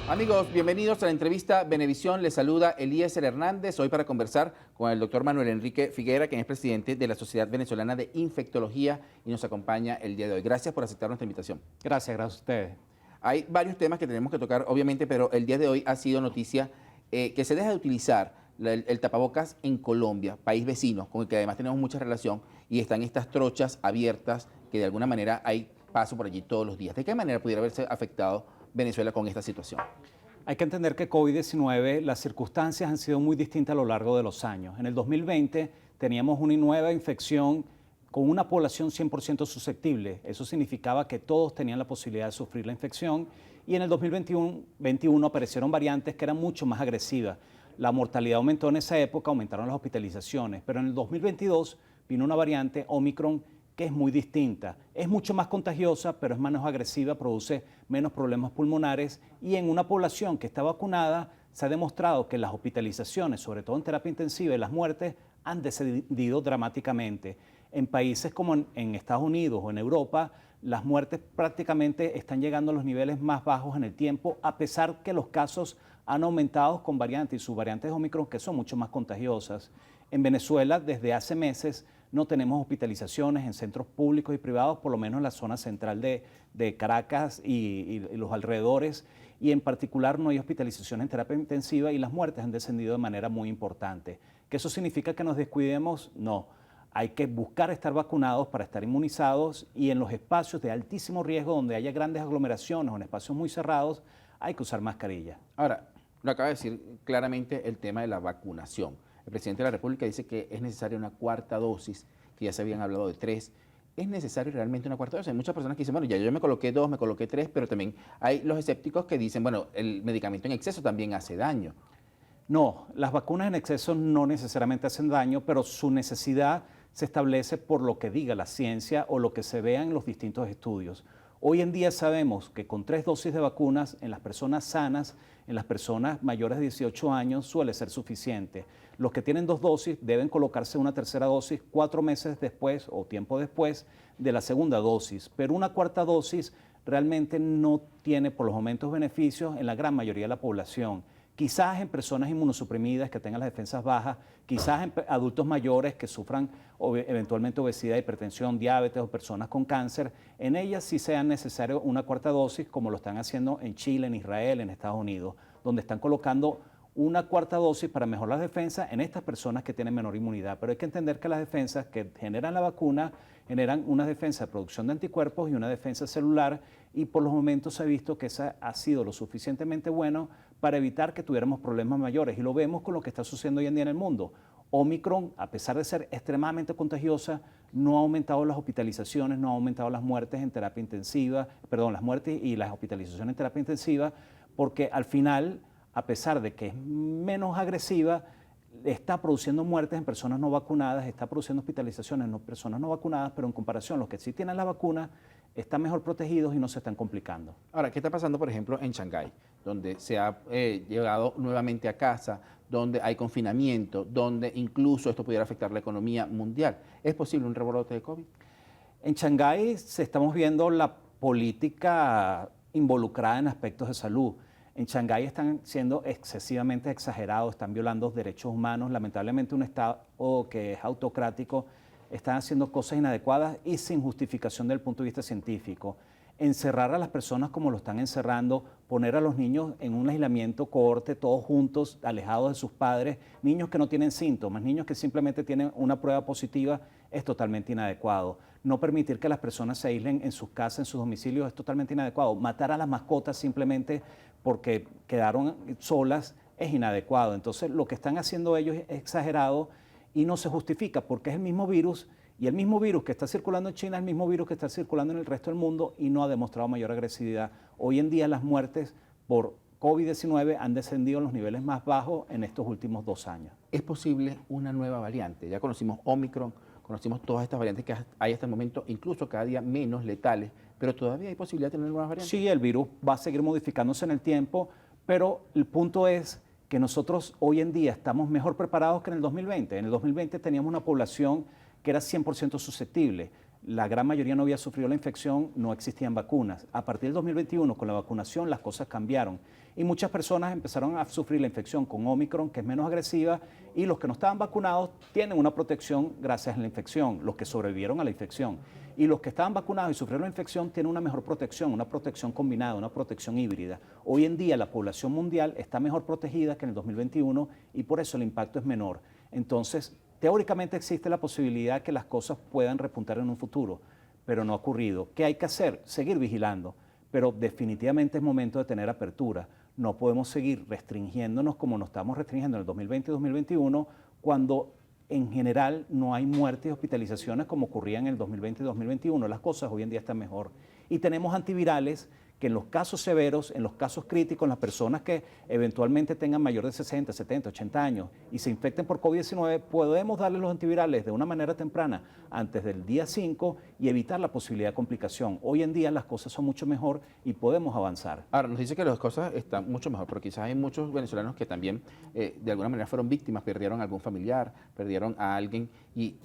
Amigos, bienvenidos a la entrevista Venevisión. Les saluda Eliezer Hernández, hoy para conversar con el doctor Manuel Enrique Figuera, quien es presidente de la Sociedad Venezolana de Infectología y nos acompaña el día de hoy. Gracias por aceptar nuestra invitación. Gracias a ustedes. Hay varios temas que tenemos que tocar, obviamente, pero el día de hoy ha sido noticia que se deja de utilizar el tapabocas en Colombia, país vecino, con el que además tenemos mucha relación, y están estas trochas abiertas que de alguna manera hay paso por allí todos los días. ¿De qué manera pudiera haberse afectado Venezuela con esta situación? Hay que entender que COVID-19, las circunstancias han sido muy distintas a lo largo de los años. En el 2020 teníamos una nueva infección con una población 100% susceptible. Eso significaba que todos tenían la posibilidad de sufrir la infección. Y en el 2021 aparecieron variantes que eran mucho más agresivas. La mortalidad aumentó en esa época, aumentaron las hospitalizaciones. Pero en el 2022 vino una variante Omicron que es muy distinta. Es mucho más contagiosa, pero es menos agresiva, produce menos problemas pulmonares y en una población que está vacunada se ha demostrado que las hospitalizaciones, sobre todo en terapia intensiva y las muertes, han descendido dramáticamente. En países como en Estados Unidos o en Europa, las muertes prácticamente están llegando a los niveles más bajos en el tiempo, a pesar que los casos han aumentado con variantes y subvariantes de Omicron que son mucho más contagiosas. En Venezuela, desde hace meses, no tenemos hospitalizaciones en centros públicos y privados, por lo menos en la zona central de Caracas y los alrededores, y en particular no hay hospitalizaciones en terapia intensiva y las muertes han descendido de manera muy importante. ¿Que eso significa que nos descuidemos? No. Hay que buscar estar vacunados para estar inmunizados y en los espacios de altísimo riesgo donde haya grandes aglomeraciones o en espacios muy cerrados hay que usar mascarilla. Ahora, lo acaba de decir claramente el tema de la vacunación. El presidente de la República dice que es necesaria una cuarta dosis, que ya se habían hablado de 3. ¿Es necesario realmente una cuarta dosis? Hay muchas personas que dicen, bueno, ya yo me coloqué 2, me coloqué 3, pero también hay los escépticos que dicen, bueno, el medicamento en exceso también hace daño. No, las vacunas en exceso no necesariamente hacen daño, pero su necesidad se establece por lo que diga la ciencia o lo que se vea en los distintos estudios. Hoy en día sabemos que con 3 dosis de vacunas en las personas sanas, en las personas mayores de 18 años, suele ser suficiente. Los que tienen 2 dosis deben colocarse una tercera dosis 4 meses después o tiempo después de la segunda dosis, pero una cuarta dosis realmente no tiene por los momentos beneficios en la gran mayoría de la población. Quizás en personas inmunosuprimidas que tengan las defensas bajas, quizás en adultos mayores que sufran eventualmente obesidad, hipertensión, diabetes o personas con cáncer, en ellas sí sea necesario una cuarta dosis como lo están haciendo en Chile, en Israel, en Estados Unidos, donde están colocando una cuarta dosis para mejorar las defensas en estas personas que tienen menor inmunidad. Pero hay que entender que las defensas que generan la vacuna generan una defensa de producción de anticuerpos y una defensa celular y por los momentos se ha visto que esa ha sido lo suficientemente bueno para evitar que tuviéramos problemas mayores y lo vemos con lo que está sucediendo hoy en día en el mundo. Omicron, a pesar de ser extremadamente contagiosa, no ha aumentado las hospitalizaciones, no ha aumentado las muertes en terapia intensiva, perdón, las muertes y las hospitalizaciones en terapia intensiva, porque al final, a pesar de que es menos agresiva, está produciendo muertes en personas no vacunadas, está produciendo hospitalizaciones en personas no vacunadas, pero en comparación, los que sí tienen la vacuna están mejor protegidos y no se están complicando. Ahora, ¿qué está pasando, por ejemplo, en Shanghái, donde se ha llegado nuevamente a casa, donde hay confinamiento, donde incluso esto pudiera afectar la economía mundial? ¿Es posible un rebrote de COVID? En Shanghái estamos viendo la política involucrada en aspectos de salud. En Shanghái están siendo excesivamente exagerados, están violando derechos humanos. Lamentablemente un Estado que es autocrático está haciendo cosas inadecuadas y sin justificación desde el punto de vista científico. Encerrar a las personas como lo están encerrando, poner a los niños en un aislamiento cohorte, todos juntos, alejados de sus padres, niños que no tienen síntomas, niños que simplemente tienen una prueba positiva, es totalmente inadecuado. No permitir que las personas se aíslen en sus casas, en sus domicilios, es totalmente inadecuado. Matar a las mascotas simplemente porque quedaron solas es inadecuado. Entonces, lo que están haciendo ellos es exagerado y no se justifica porque es el mismo virus y el mismo virus que está circulando en China es el mismo virus que está circulando en el resto del mundo y no ha demostrado mayor agresividad. Hoy en día las muertes por COVID-19 han descendido a los niveles más bajos en estos últimos 2 años. ¿Es posible una nueva variante? Ya conocimos Omicron, conocimos todas estas variantes que hay hasta el momento, incluso cada día menos letales, pero todavía hay posibilidad de tener nuevas variantes. Sí, el virus va a seguir modificándose en el tiempo, pero el punto es que nosotros hoy en día estamos mejor preparados que en el 2020. En el 2020 teníamos una población que era 100% susceptible. la gran mayoría no había sufrido la infección, no existían vacunas. A partir del 2021, con la vacunación, las cosas cambiaron y muchas personas empezaron a sufrir la infección con Omicron, que es menos agresiva, y los que no estaban vacunados tienen una protección gracias a la infección, los que sobrevivieron a la infección. Y los que estaban vacunados y sufrieron la infección tienen una mejor protección, una protección combinada, una protección híbrida. Hoy en día la población mundial está mejor protegida que en el 2021 y por eso el impacto es menor. Entonces, teóricamente existe la posibilidad que las cosas puedan repuntar en un futuro, pero no ha ocurrido. ¿Qué hay que hacer? Seguir vigilando, pero definitivamente es momento de tener apertura. No podemos seguir restringiéndonos como nos estamos restringiendo en el 2020 y 2021 cuando en general no hay muertes y hospitalizaciones como ocurría en el 2020 y 2021. Las cosas hoy en día están mejor. Y tenemos antivirales que en los casos severos, en los casos críticos, en las personas que eventualmente tengan mayor de 60, 70, 80 años y se infecten por COVID-19, podemos darles los antivirales de una manera temprana antes del día 5 y evitar la posibilidad de complicación. Hoy en día las cosas son mucho mejor y podemos avanzar. Ahora, nos dice que las cosas están mucho mejor, pero quizás hay muchos venezolanos que también de alguna manera fueron víctimas, perdieron a algún familiar, perdieron a alguien. Y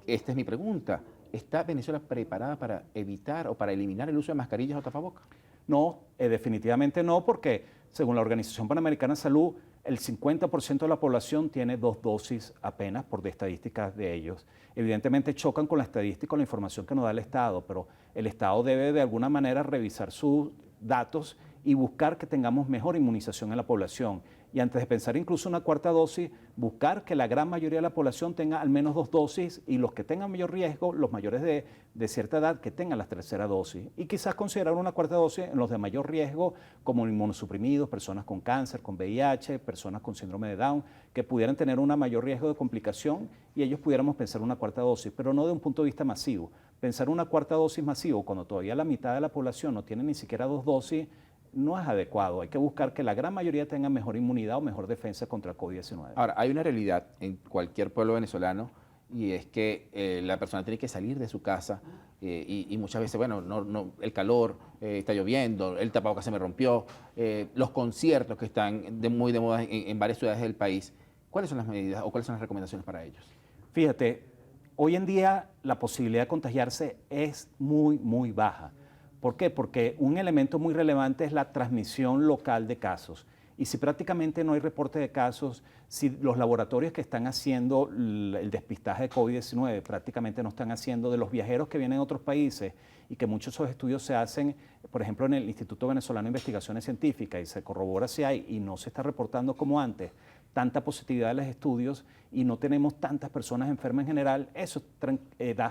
esta es mi pregunta. ¿Está Venezuela preparada para evitar o para eliminar el uso de mascarillas o tapabocas? No, definitivamente no, porque según la Organización Panamericana de Salud, el 50% de la población tiene 2 dosis apenas por estadísticas de ellos. Evidentemente chocan con la estadística, con la información que nos da el Estado, pero el Estado debe de alguna manera revisar sus datos y buscar que tengamos mejor inmunización en la población. Y antes de pensar incluso una cuarta dosis, buscar que la gran mayoría de la población tenga al menos 2 dosis y los que tengan mayor riesgo, los mayores de cierta edad, que tengan la tercera dosis. Y quizás considerar una cuarta dosis en los de mayor riesgo, como inmunosuprimidos, personas con cáncer, con VIH, personas con síndrome de Down, que pudieran tener un mayor riesgo de complicación y ellos pudiéramos pensar una cuarta dosis, pero no de un punto de vista masivo. Pensar una cuarta dosis masivo cuando todavía la mitad de la población no tiene ni siquiera 2 dosis, no es adecuado. Hay que buscar que la gran mayoría tenga mejor inmunidad o mejor defensa contra el COVID-19. Ahora, hay una realidad en cualquier pueblo venezolano y es que la persona tiene que salir de su casa y muchas veces, bueno, el calor, está lloviendo, el tapabocas se me rompió, los conciertos que están muy de moda en varias ciudades del país. ¿Cuáles son las medidas o cuáles son las recomendaciones para ellos? Fíjate, hoy en día la posibilidad de contagiarse es muy, muy baja. ¿Por qué? Porque un elemento muy relevante es la transmisión local de casos. Y si prácticamente no hay reporte de casos, si los laboratorios que están haciendo el despistaje de COVID-19 prácticamente no están haciendo de los viajeros que vienen de otros países y que muchos de esos estudios se hacen, por ejemplo, en el Instituto Venezolano de Investigaciones Científicas y se corrobora si hay y no se está reportando como antes tanta positividad de los estudios y no tenemos tantas personas enfermas en general, eso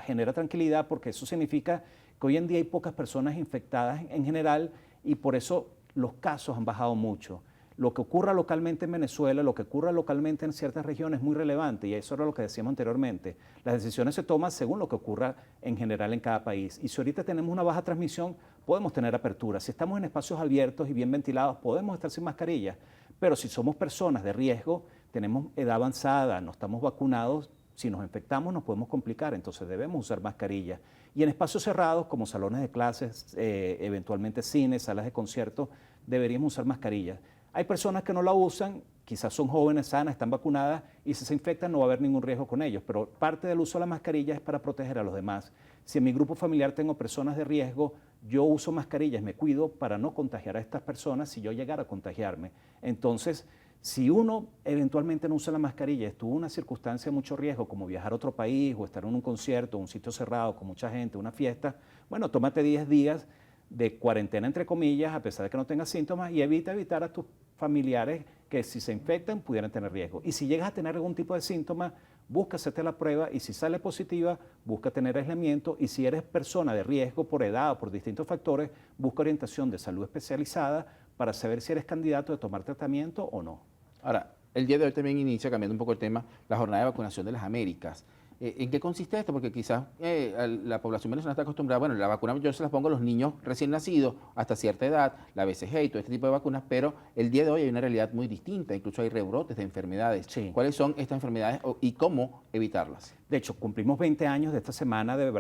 genera tranquilidad porque eso significa que hoy en día hay pocas personas infectadas en general y por eso los casos han bajado mucho. Lo que ocurra localmente en Venezuela, lo que ocurra localmente en ciertas regiones es muy relevante y eso era lo que decíamos anteriormente. Las decisiones se toman según lo que ocurra en general en cada país. Y si ahorita tenemos una baja transmisión, podemos tener apertura. Si estamos en espacios abiertos y bien ventilados, podemos estar sin mascarilla. Pero si somos personas de riesgo, tenemos edad avanzada, no estamos vacunados, si nos infectamos nos podemos complicar, entonces debemos usar mascarilla. Y en espacios cerrados como salones de clases, eventualmente cines, salas de conciertos, deberíamos usar mascarilla. Hay personas que no la usan, quizás son jóvenes, sanas, están vacunadas y si se infectan no va a haber ningún riesgo con ellos, pero parte del uso de la mascarilla es para proteger a los demás. Si en mi grupo familiar tengo personas de riesgo, yo uso mascarillas, me cuido para no contagiar a estas personas si yo llegara a contagiarme. Entonces, si uno eventualmente no usa la mascarilla, estuvo en una circunstancia de mucho riesgo, como viajar a otro país o estar en un concierto, un sitio cerrado con mucha gente, una fiesta, bueno, tómate 10 días de cuarentena, entre comillas, a pesar de que no tengas síntomas, y evitar a tus familiares que si se infectan pudieran tener riesgo. Y si llegas a tener algún tipo de síntoma, busca hacerte la prueba y si sale positiva, busca tener aislamiento y si eres persona de riesgo por edad o por distintos factores, busca orientación de salud especializada para saber si eres candidato a tomar tratamiento o no. Ahora, el día de hoy también inicia, cambiando un poco el tema, la jornada de vacunación de las Américas. ¿En qué consiste esto? Porque quizás la población venezolana está acostumbrada, bueno, la vacuna yo se las pongo a los niños recién nacidos hasta cierta edad, la BCG y todo este tipo de vacunas, pero el día de hoy hay una realidad muy distinta, incluso hay rebrotes de enfermedades. Sí. ¿Cuáles son estas enfermedades y cómo evitarlas? De hecho, cumplimos 20 años de esta semana de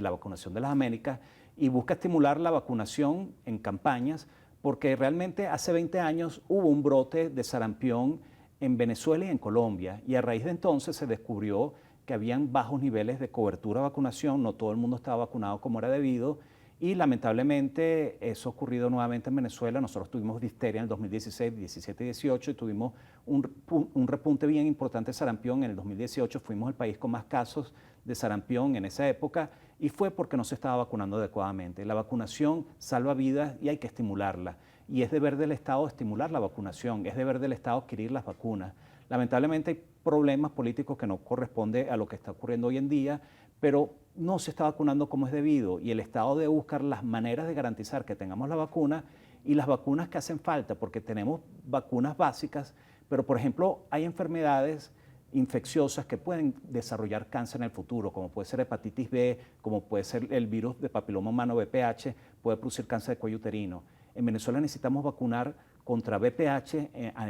la vacunación de las Américas y busca estimular la vacunación en campañas porque realmente hace 20 años hubo un brote de sarampión en Venezuela y en Colombia y a raíz de entonces se descubrió que habían bajos niveles de cobertura de vacunación, no todo el mundo estaba vacunado como era debido, y lamentablemente eso ha ocurrido nuevamente en Venezuela. Nosotros tuvimos difteria en el 2016, 17 y 18 y tuvimos un repunte bien importante de sarampión. En el 2018 fuimos el país con más casos de sarampión en esa época y fue porque no se estaba vacunando adecuadamente. La vacunación salva vidas y hay que estimularla. Y es deber del Estado estimular la vacunación, es deber del Estado adquirir las vacunas. Lamentablemente hay problemas políticos que no corresponden a lo que está ocurriendo hoy en día, pero no se está vacunando como es debido y el Estado debe buscar las maneras de garantizar que tengamos la vacuna y las vacunas que hacen falta, porque tenemos vacunas básicas, pero por ejemplo hay enfermedades infecciosas que pueden desarrollar cáncer en el futuro, como puede ser hepatitis B, como puede ser el virus de papiloma humano VPH, puede producir cáncer de cuello uterino. En Venezuela necesitamos vacunar contra VPH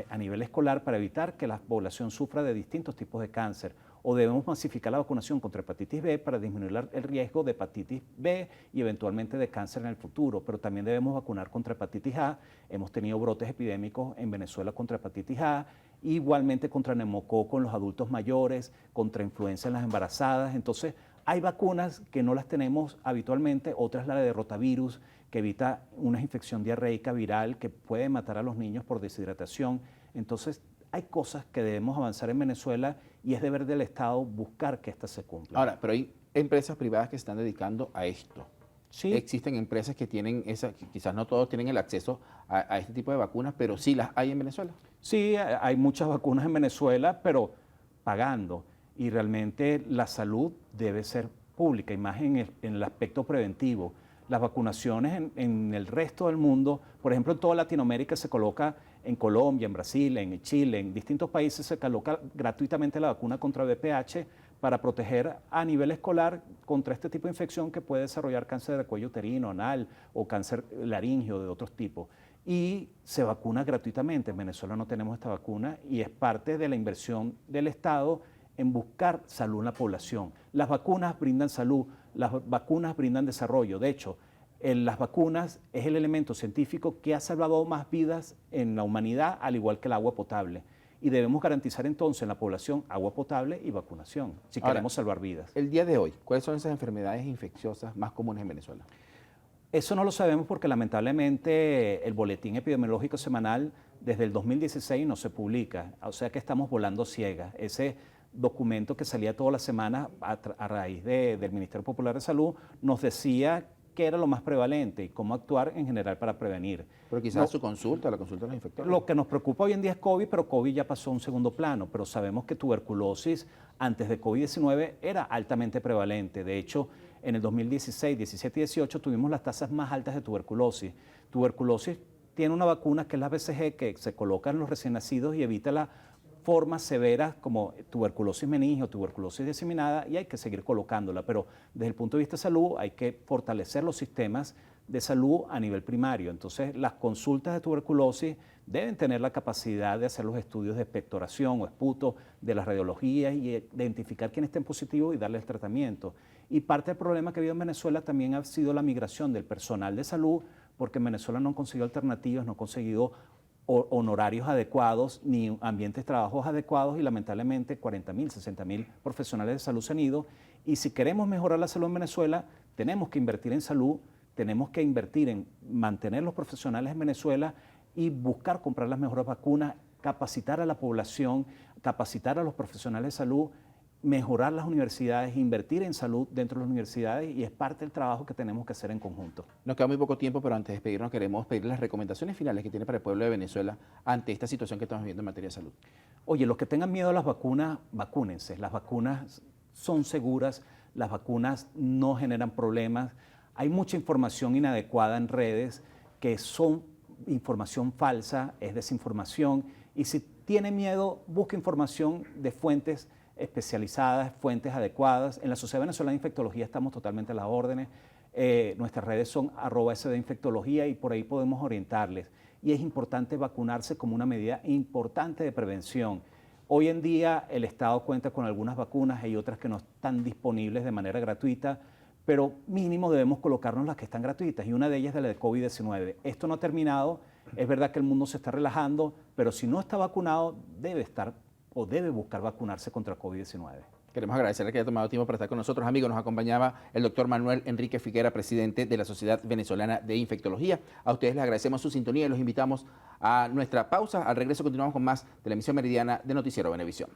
a nivel escolar para evitar que la población sufra de distintos tipos de cáncer. O debemos masificar la vacunación contra hepatitis B para disminuir el riesgo de hepatitis B y eventualmente de cáncer en el futuro. Pero también debemos vacunar contra hepatitis A. Hemos tenido brotes epidémicos en Venezuela contra hepatitis A, igualmente contra neumococo en los adultos mayores, contra influenza en las embarazadas. Entonces, hay vacunas que no las tenemos habitualmente, otras la de rotavirus, que evita una infección diarreica viral que puede matar a los niños por deshidratación. Entonces, hay cosas que debemos avanzar en Venezuela y es deber del Estado buscar que éstas se cumplan. Ahora, pero hay empresas privadas que se están dedicando a esto. Sí, Existen empresas que tienen esa, que quizás no todos tienen el acceso a este tipo de vacunas, pero sí las hay en Venezuela. sí, hay muchas vacunas en Venezuela, pero pagando. Y realmente la salud debe ser pública, y más en el aspecto preventivo. Las vacunaciones en el resto del mundo, por ejemplo, en toda Latinoamérica se coloca, en Colombia, en Brasil, en Chile, en distintos países se coloca gratuitamente la vacuna contra VPH para proteger a nivel escolar contra este tipo de infección que puede desarrollar cáncer de cuello uterino, anal o cáncer laríngeo de otros tipos. Y se vacuna gratuitamente. En Venezuela no tenemos esta vacuna y es parte de la inversión del Estado en buscar salud en la población. Las vacunas brindan salud, las vacunas brindan desarrollo. De hecho, las vacunas es el elemento científico que ha salvado más vidas en la humanidad, al igual que el agua potable. Y debemos garantizar entonces en la población agua potable y vacunación, si Ahora, queremos salvar vidas. el día de hoy, ¿cuáles son esas enfermedades infecciosas más comunes en Venezuela? Eso no lo sabemos porque lamentablemente el boletín epidemiológico semanal desde el 2016 no se publica, o sea que estamos volando ciegas. Ese documento que salía todas las semanas a raíz del Ministerio Popular de Salud nos decía qué era lo más prevalente y cómo actuar en general para prevenir. Pero quizás su consulta, la consulta de los infectólogos. Lo que nos preocupa hoy en día es COVID, pero COVID ya pasó a un segundo plano, pero sabemos que tuberculosis antes de COVID-19 era altamente prevalente. De hecho, en el 2016, 17 y 18 tuvimos las tasas más altas de tuberculosis. Tuberculosis tiene una vacuna que es la BCG que se coloca en los recién nacidos y evita las formas severas como tuberculosis meningio, tuberculosis diseminada y hay que seguir colocándola. Pero desde el punto de vista de salud hay que fortalecer los sistemas de salud a nivel primario. Entonces, las consultas de tuberculosis deben tener la capacidad de hacer los estudios de expectoración o esputo de las radiologías y identificar quién está en positivo y darle el tratamiento. Y parte del problema que ha habido en Venezuela también ha sido la migración del personal de salud, porque en Venezuela no han conseguido alternativas, no han conseguido honorarios adecuados ni ambientes de trabajo adecuados y lamentablemente 40.000, 60.000 profesionales de salud se han ido. Y si queremos mejorar la salud en Venezuela, tenemos que invertir en salud, tenemos que invertir en mantener los profesionales en Venezuela y buscar comprar las mejores vacunas, capacitar a la población, capacitar a los profesionales de salud, mejorar las universidades, invertir en salud dentro de las universidades y es parte del trabajo que tenemos que hacer en conjunto. Nos queda muy poco tiempo, pero antes de despedirnos queremos pedir las recomendaciones finales que tiene para el pueblo de Venezuela ante esta situación que estamos viviendo en materia de salud. Oye, los que tengan miedo a las vacunas, vacúnense. Las vacunas son seguras, las vacunas no generan problemas. Hay mucha información inadecuada en redes que son información falsa, es desinformación. Y si tiene miedo, busque información de fuentes especializadas, fuentes adecuadas. En la Sociedad Venezolana de Infectología estamos totalmente a las órdenes. Nuestras redes son @sdinfectología y por ahí podemos orientarles. Y es importante vacunarse como una medida importante de prevención. Hoy en día el Estado cuenta con algunas vacunas, hay otras que no están disponibles de manera gratuita, pero mínimo debemos colocarnos las que están gratuitas y una de ellas es la de COVID-19. Esto no ha terminado, es verdad que el mundo se está relajando, pero si no está vacunado debe estar o debe buscar vacunarse contra COVID-19. Queremos agradecerle que haya tomado tiempo para estar con nosotros. Amigos, nos acompañaba el doctor Manuel Enrique Figuera, presidente de la Sociedad Venezolana de Infectología. A ustedes les agradecemos su sintonía y los invitamos a nuestra pausa. Al regreso continuamos con más de la emisión meridiana de Noticiero Venevisión.